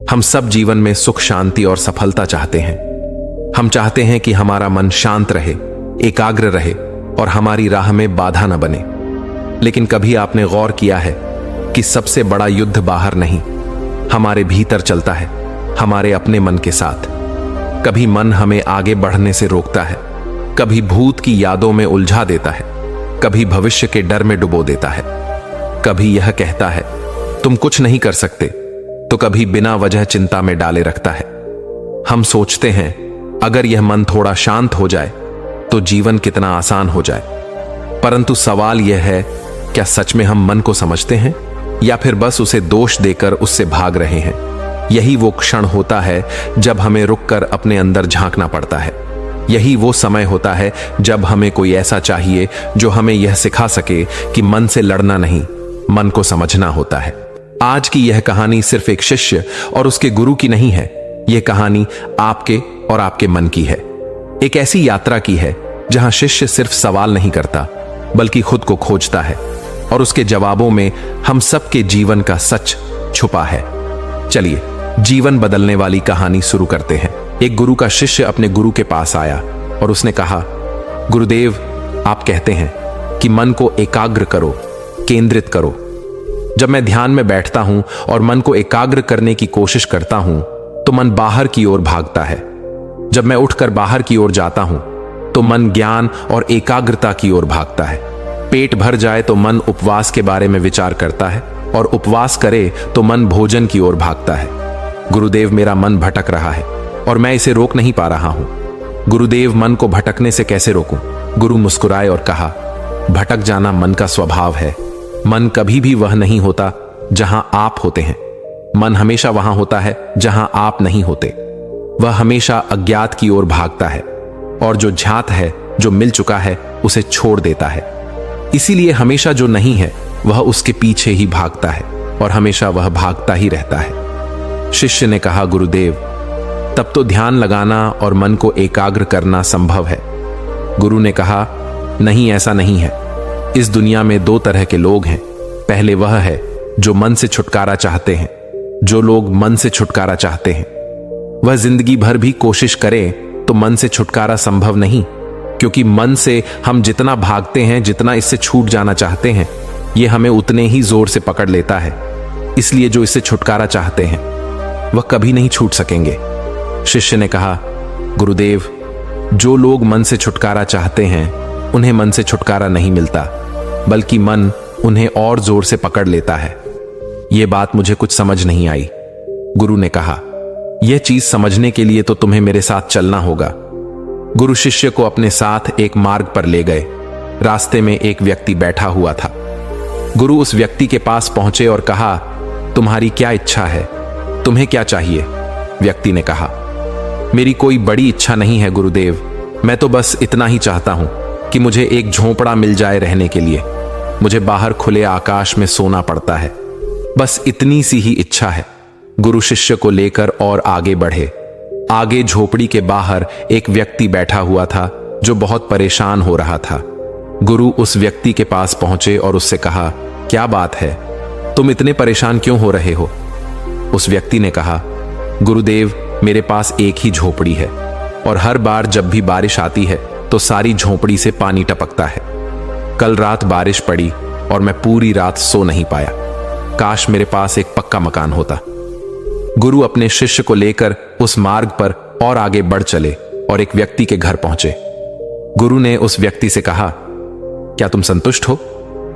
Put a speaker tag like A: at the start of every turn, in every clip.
A: हम सब जीवन में सुख, शांति और सफलता चाहते हैं। हम चाहते हैं कि हमारा मन शांत रहे, एकाग्र रहे और हमारी राह में बाधा न बने। लेकिन कभी आपने गौर किया है कि सबसे बड़ा युद्ध बाहर नहीं, हमारे भीतर चलता है, हमारे अपने मन के साथ। कभी मन हमें आगे बढ़ने से रोकता है, कभी भूत की यादों में उलझा देता है, कभी भविष्य के डर में डुबो देता है। कभी यह कहता है तुम कुछ नहीं कर सकते, तो कभी बिना वजह चिंता में डाले रखता है। हम सोचते हैं अगर यह मन थोड़ा शांत हो जाए तो जीवन कितना आसान हो जाए। परंतु सवाल यह है, क्या सच में हम मन को समझते हैं या फिर बस उसे दोष देकर उससे भाग रहे हैं? यही वो क्षण होता है जब हमें रुककर अपने अंदर झांकना पड़ता है। यही वो समय होता है जब हमें कोई ऐसा चाहिए जो हमें यह सिखा सके कि मन से लड़ना नहीं, मन को समझना होता है। आज की यह कहानी सिर्फ एक शिष्य और उसके गुरु की नहीं है, यह कहानी आपके और आपके मन की है। एक ऐसी यात्रा की है जहां शिष्य सिर्फ सवाल नहीं करता बल्कि खुद को खोजता है और उसके जवाबों में हम सबके जीवन का सच छुपा है। चलिए जीवन बदलने वाली कहानी शुरू करते हैं। एक गुरु का शिष्य अपने गुरु के पास आया और उसने कहा, गुरुदेव, आप कहते हैं कि मन को एकाग्र करो, केंद्रित करो। जब मैं ध्यान में बैठता हूं और मन को एकाग्र करने की कोशिश करता हूं तो मन बाहर की ओर भागता है। जब मैं उठकर बाहर की ओर जाता हूं तो मन ज्ञान और एकाग्रता की ओर भागता है। पेट भर जाए तो मन उपवास के बारे में विचार करता है और उपवास करे तो मन भोजन की ओर भागता है। गुरुदेव, मेरा मन भटक रहा है और मैं इसे रोक नहीं पा रहा हूं। गुरुदेव, मन को भटकने से कैसे रोकूं? गुरु मुस्कुराए और कहा, भटक जाना मन का स्वभाव है। मन कभी भी वह नहीं होता जहां आप होते हैं। मन हमेशा वहां होता है जहां आप नहीं होते। वह हमेशा अज्ञात की ओर भागता है और जो ज्ञात है, जो मिल चुका है, उसे छोड़ देता है। इसीलिए हमेशा जो नहीं है वह उसके पीछे ही भागता है और हमेशा वह भागता ही रहता है। शिष्य ने कहा, गुरुदेव, तब तो ध्यान लगाना और मन को एकाग्र करना संभव है। गुरु ने कहा, नहीं, ऐसा नहीं है। इस दुनिया में दो तरह के लोग हैं। पहले वह है जो मन से छुटकारा चाहते हैं। जो लोग मन से छुटकारा चाहते हैं वह जिंदगी भर भी कोशिश करें तो मन से छुटकारा संभव नहीं, क्योंकि मन से हम जितना भागते हैं, जितना इससे छूट जाना चाहते हैं, यह हमें उतने ही जोर से पकड़ लेता है। इसलिए जो इससे छुटकारा चाहते हैं वह कभी नहीं छूट सकेंगे। शिष्य ने कहा, गुरुदेव, जो लोग मन से छुटकारा चाहते हैं उन्हें मन से छुटकारा नहीं मिलता, बल्कि मन उन्हें और जोर से पकड़ लेता है। यह बात मुझे कुछ समझ नहीं आई। गुरु ने कहा, यह चीज समझने के लिए तो तुम्हें मेरे साथ चलना होगा। गुरु शिष्य को अपने साथ एक मार्ग पर ले गए। रास्ते में एक व्यक्ति बैठा हुआ था। गुरु उस व्यक्ति के पास पहुंचे और कहा, तुम्हारी क्या इच्छा है? तुम्हें क्या चाहिए? व्यक्ति ने कहा, मेरी कोई बड़ी इच्छा नहीं है गुरुदेव, मैं तो बस इतना ही चाहता हूं कि मुझे एक झोंपड़ा मिल जाए रहने के लिए। मुझे बाहर खुले आकाश में सोना पड़ता है, बस इतनी सी ही इच्छा है। गुरु शिष्य को लेकर और आगे बढ़े। आगे झोपड़ी के बाहर एक व्यक्ति बैठा हुआ था जो बहुत परेशान हो रहा था। गुरु उस व्यक्ति के पास पहुंचे और उससे कहा, क्या बात है, तुम इतने परेशान क्यों हो रहे हो? उस व्यक्ति ने कहा, गुरुदेव, मेरे पास एक ही झोपड़ी है और हर बार जब भी बारिश आती है तो सारी झोपड़ी से पानी टपकता है। कल रात बारिश पड़ी और मैं पूरी रात सो नहीं पाया। काश मेरे पास एक पक्का मकान होता। गुरु अपने शिष्य को लेकर उस मार्ग पर और आगे बढ़ चले और एक व्यक्ति के घर पहुंचे। गुरु ने उस व्यक्ति से कहा, क्या तुम संतुष्ट हो?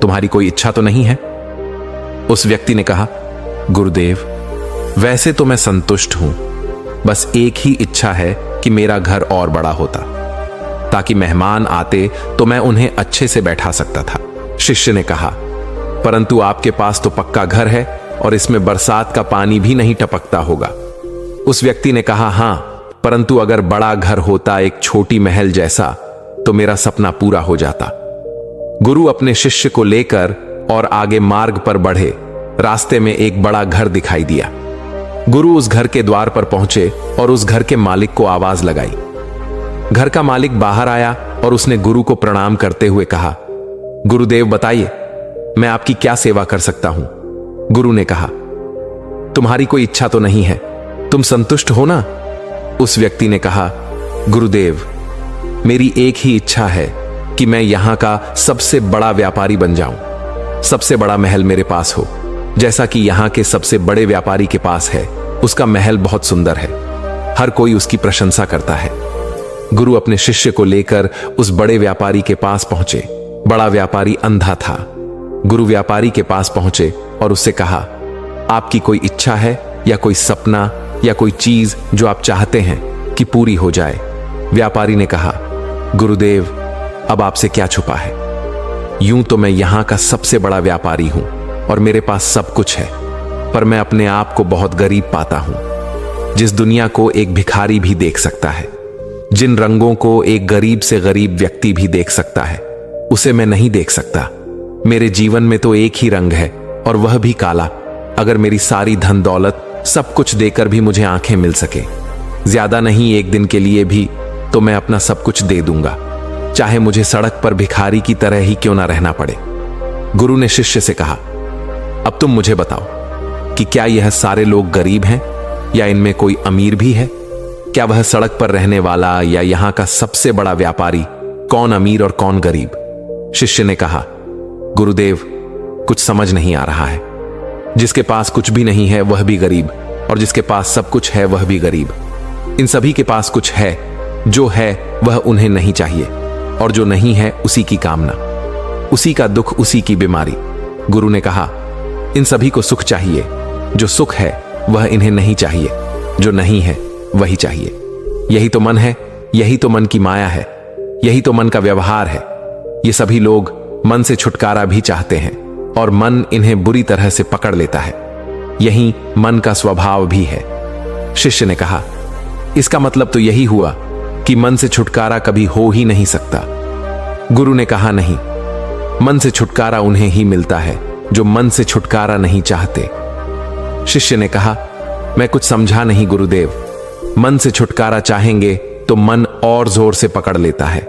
A: तुम्हारी कोई इच्छा तो नहीं है? उस व्यक्ति ने कहा, गुरुदेव, वैसे तो मैं संतुष्ट हूं, बस एक ही इच्छा है कि मेरा घर और बड़ा होता, ताकि मेहमान आते तो मैं उन्हें अच्छे से बैठा सकता था। शिष्य ने कहा, परंतु आपके पास तो पक्का घर है और इसमें बरसात का पानी भी नहीं टपकता होगा। उस व्यक्ति ने कहा, हां, परंतु अगर बड़ा घर होता, एक छोटी महल जैसा, तो मेरा सपना पूरा हो जाता। गुरु अपने शिष्य को लेकर और आगे मार्ग पर बढ़े। रास्ते में एक बड़ा घर दिखाई दिया। गुरु उस घर के द्वार पर पहुंचे और उस घर के मालिक को आवाज लगाई। घर का मालिक बाहर आया और उसने गुरु को प्रणाम करते हुए कहा, गुरुदेव, बताइए, मैं आपकी क्या सेवा कर सकता हूं? गुरु ने कहा, तुम्हारी कोई इच्छा तो नहीं है, तुम संतुष्ट हो ना? उस व्यक्ति ने कहा, गुरुदेव, मेरी एक ही इच्छा है कि मैं यहां का सबसे बड़ा व्यापारी बन जाऊं। सबसे बड़ा महल मेरे पास हो, जैसा कि यहां के सबसे बड़े व्यापारी के पास है। उसका महल बहुत सुंदर है, हर कोई उसकी प्रशंसा करता है। गुरु अपने शिष्य को लेकर उस बड़े व्यापारी के पास पहुंचे। बड़ा व्यापारी अंधा था। गुरु व्यापारी के पास पहुंचे और उससे कहा, आपकी कोई इच्छा है या कोई सपना या कोई चीज जो आप चाहते हैं कि पूरी हो जाए? व्यापारी ने कहा, गुरुदेव, अब आपसे क्या छुपा है? यूं तो मैं यहां का सबसे बड़ा व्यापारी हूं और मेरे पास सब कुछ है, पर मैं अपने आप को बहुत गरीब पाता हूं। जिस दुनिया को एक भिखारी भी देख सकता है, जिन रंगों को एक गरीब से गरीब व्यक्ति भी देख सकता है, उसे मैं नहीं देख सकता। मेरे जीवन में तो एक ही रंग है और वह भी काला। अगर मेरी सारी धन दौलत सब कुछ देकर भी मुझे आंखें मिल सके, ज्यादा नहीं, एक दिन के लिए भी, तो मैं अपना सब कुछ दे दूंगा, चाहे मुझे सड़क पर भिखारी की तरह ही क्यों ना रहना पड़े। गुरु ने शिष्य से कहा, अब तुम मुझे बताओ कि क्या यह सारे लोग गरीब हैं या इनमें कोई अमीर भी है? क्या वह सड़क पर रहने वाला या यहां का सबसे बड़ा व्यापारी, कौन अमीर और कौन गरीब? शिष्य ने कहा, गुरुदेव, कुछ समझ नहीं आ रहा है। जिसके पास कुछ भी नहीं है वह भी गरीब, और जिसके पास सब कुछ है वह भी गरीब। इन सभी के पास कुछ है, जो है वह उन्हें नहीं चाहिए, और जो नहीं है उसी की कामना, उसी का दुख, उसी की बीमारी। गुरु ने कहा, इन सभी को सुख चाहिए, जो सुख है वह इन्हें नहीं चाहिए, जो नहीं है वही चाहिए। यही तो मन है, यही तो मन की माया है, यही तो मन का व्यवहार है। ये सभी लोग मन से छुटकारा भी चाहते हैं और मन इन्हें बुरी तरह से पकड़ लेता है। यही मन का स्वभाव भी है। शिष्य ने कहा, इसका मतलब तो यही हुआ कि मन से छुटकारा कभी हो ही नहीं सकता। गुरु ने कहा, नहीं, मन से छुटकारा उन्हें ही मिलता है जो मन से छुटकारा नहीं चाहते। शिष्य ने कहा, मैं कुछ समझा नहीं गुरुदेव। मन से छुटकारा चाहेंगे तो मन और जोर से पकड़ लेता है,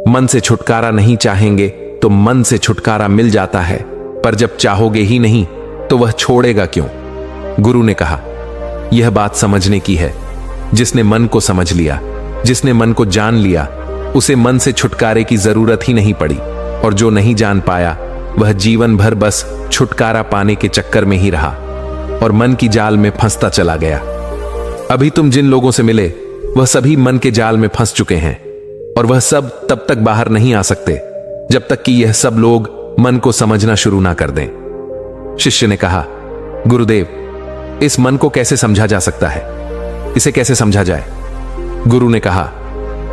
A: मन से छुटकारा नहीं चाहेंगे तो मन से छुटकारा मिल जाता है, पर जब चाहोगे ही नहीं तो वह छोड़ेगा क्यों? गुरु ने कहा, यह बात समझने की है। जिसने मन को समझ लिया, जिसने मन को जान लिया, उसे मन से छुटकारे की जरूरत ही नहीं पड़ी, और जो नहीं जान पाया वह जीवन भर बस छुटकारा पाने के चक्कर में ही रहा और मन की जाल में फंसता चला गया। अभी तुम जिन लोगों से मिले वह सभी मन के जाल में फंस चुके हैं, और वह सब तब तक बाहर नहीं आ सकते जब तक कि यह सब लोग मन को समझना शुरू ना कर दें। शिष्य ने कहा, गुरुदेव, इस मन को कैसे समझा जा सकता है? इसे कैसे समझा जाए? गुरु ने कहा,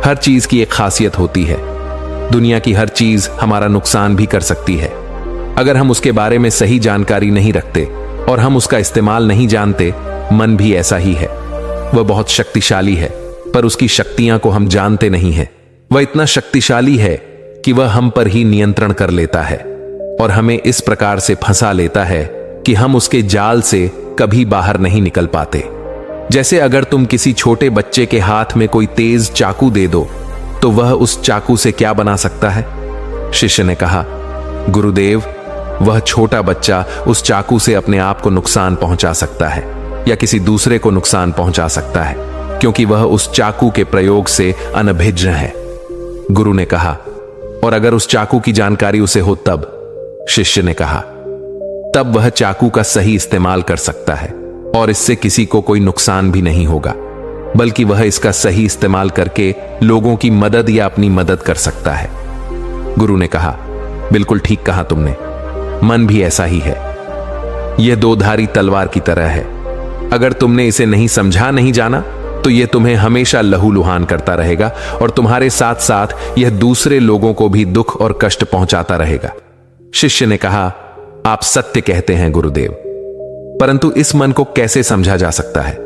A: हर चीज की एक खासियत होती है। दुनिया की हर चीज हमारा नुकसान भी कर सकती है। अगर हम उसके बारे में सही जानकारी नहीं रखते और हम उसका इस्तेमाल नहीं जानते, मन भी ऐसा ही है। वह बहुत शक्तिशाली है, पर उसकी शक्तियां को हम जानते नहीं हैं। वह इतना शक्तिशाली है कि वह हम पर ही नियंत्रण कर लेता है और हमें इस प्रकार से फंसा लेता है कि हम उसके जाल से कभी बाहर नहीं निकल पाते। जैसे अगर तुम किसी छोटे बच्चे के हाथ में कोई तेज चाकू दे दो तो वह उस चाकू से क्या बना सकता है? शिष्य ने कहा, गुरुदेव, वह छोटा बच्चा उस चाकू से अपने आप को नुकसान पहुंचा सकता है या किसी दूसरे को नुकसान पहुंचा सकता है, क्योंकि वह उस चाकू के प्रयोग से अनभिज्ञ है। गुरु ने कहा, और अगर उस चाकू की जानकारी उसे हो तब? शिष्य ने कहा, तब वह चाकू का सही इस्तेमाल कर सकता है और इससे किसी को कोई नुकसान भी नहीं होगा, बल्कि वह इसका सही इस्तेमाल करके लोगों की मदद या अपनी मदद कर सकता है। गुरु ने कहा, बिल्कुल ठीक कहा तुमने। मन भी ऐसा ही है। यह दो-धारी तलवार की तरह है। अगर तुमने इसे नहीं समझा, नहीं जाना, तो यह तुम्हें हमेशा लहूलुहान करता रहेगा और तुम्हारे साथ साथ यह दूसरे लोगों को भी दुख और कष्ट पहुंचाता रहेगा। शिष्य ने कहा, आप सत्य कहते हैं गुरुदेव, परंतु इस मन को कैसे समझा जा सकता है,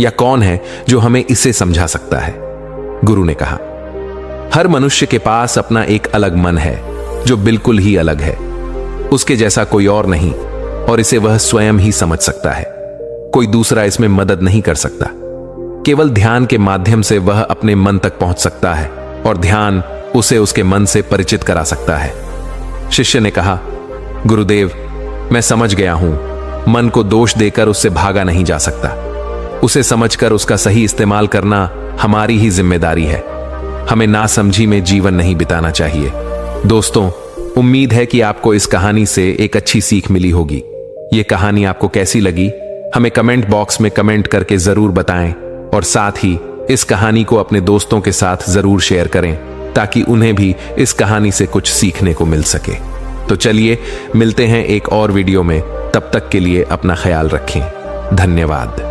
A: या कौन है जो हमें इसे समझा सकता है? गुरु ने कहा, हर मनुष्य के पास अपना एक अलग मन है जो बिल्कुल ही अलग है। उसके जैसा कोई और नहीं, और इसे वह स्वयं ही समझ सकता है। कोई दूसरा इसमें मदद नहीं कर सकता। केवल ध्यान के माध्यम से वह अपने मन तक पहुंच सकता है और ध्यान उसे उसके मन से परिचित करा सकता है। शिष्य ने कहा, गुरुदेव, मैं समझ गया हूं। मन को दोष देकर उससे भागा नहीं जा सकता। उसे समझकर उसका सही इस्तेमाल करना हमारी ही जिम्मेदारी है। हमें नासमझी में जीवन नहीं बिताना चाहिए। दोस्तों, उम्मीद है कि आपको इस कहानी से एक अच्छी सीख मिली होगी। ये कहानी आपको कैसी लगी हमें कमेंट बॉक्स में कमेंट करके जरूर बताएं और साथ ही इस कहानी को अपने दोस्तों के साथ जरूर शेयर करें ताकि उन्हें भी इस कहानी से कुछ सीखने को मिल सके। तो चलिए मिलते हैं एक और वीडियो में। तब तक के लिए अपना ख्याल रखें। धन्यवाद।